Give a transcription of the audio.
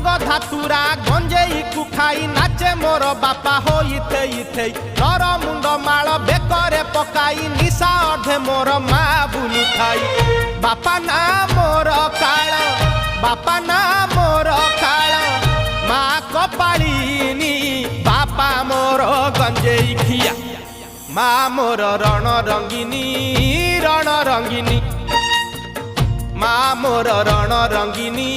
भांग धातुरा गंजेई कु खाई नाचे मोर बापा हो इथे इथे नर मुंड माल बेकरे पकाई निशा अधे मोर मा बुलु खाई बापा ना मोर काल बापा ना मोर काल मा कपालिनी बापा मोर गंजेई खिया मा मोर रण रंगिनी मा मोर रण रंगिनी